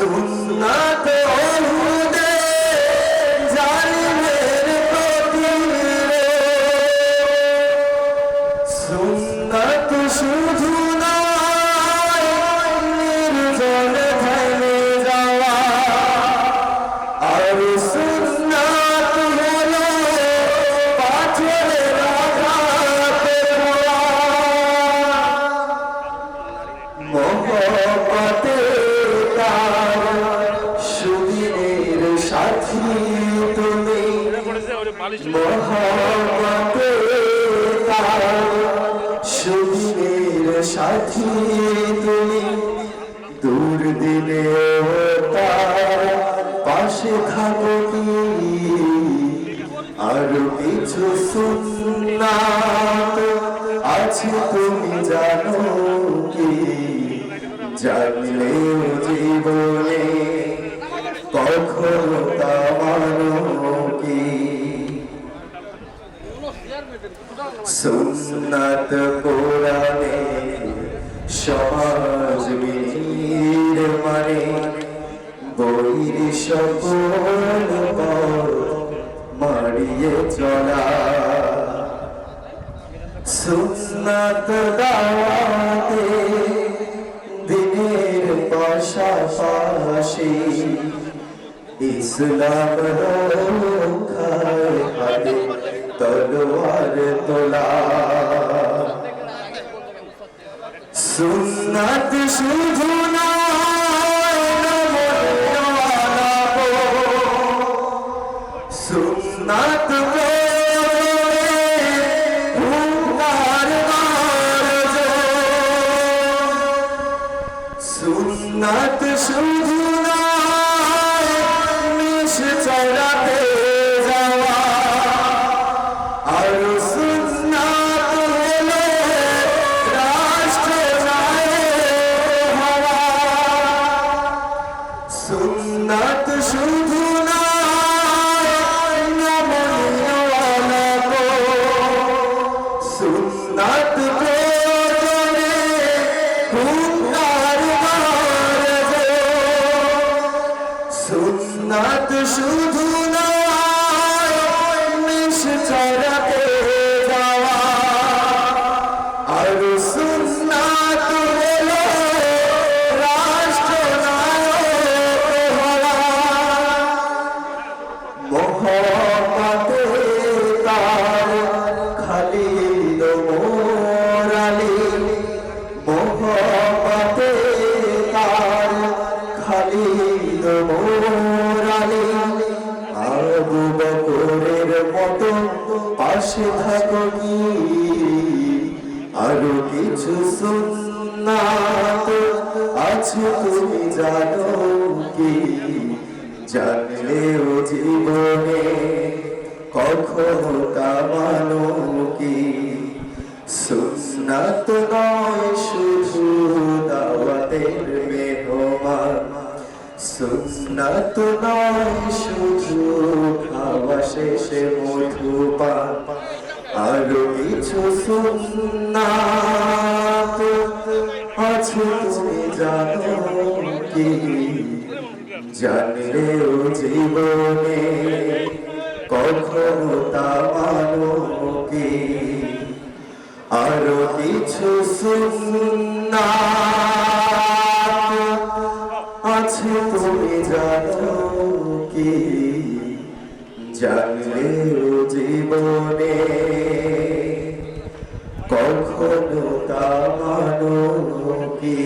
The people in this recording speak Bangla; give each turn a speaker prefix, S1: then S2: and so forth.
S1: সুন্নাত ওহুদে জালিমের প্রতিরোধ সুন্নাত শুধু নয় নির্জন থেমে যাওয়া আর সুন্নাত হলো পাথরের আঘাতে পড়া মহব্বতে সুদিনের সাথী তুমি মহব্বতে সুদিনের সাথী তুমি দূর দিনে তার পাশে থাকো কি আরো কিছু সুন্নাত আছে তুমি জানো কি জানলেও জীবনে কখনো তা মানো কি সুন্নাত কোরআনে সমাজ মির মানে বৈর সকল মারিয়ে চলা সুন্নাত দাওয়াতে দিনের পাশাপাশি ইসলাম রক্ষায় হাতে তলোয়ার তোলা সুন্নাত শুধু সুন্নাত সুন্নাত শুধু নিশ চলাতে যাওয়া আর সুন্নাত হলো রাষ্ট্র নায়ক হওয়া সুন্নাত শুধু সুন্নাত সুন্নাত শুধু নিশ চলাতে যাওয়া আর সুন্নাত হলো রাষ্ট্র নায়ক হওয়া মহব্বতে তার খালিদ মোর আলী মহব্বতে তার খালিদ মোর আলী আবু বকরের মতো পাশে থাকো কি আরো কিছু সুন্নাত আছে তুমি জানো কি জানলেও জীবনে কখনো তা মানো কি সুন্নাত নয় শুধু দাওয়াতের মেহমান সুন্নাত নয় শুধু খাওয়া শেষে মধুপান আরো কিছু সুন্নাত আছে তুমি জানো কি জানলেও জীবনে কখনো তা মানো কি আরো কিছু সুন্নাত আছে তুমি জানো কি জানলেও জীবনে কখনো তা মানো কি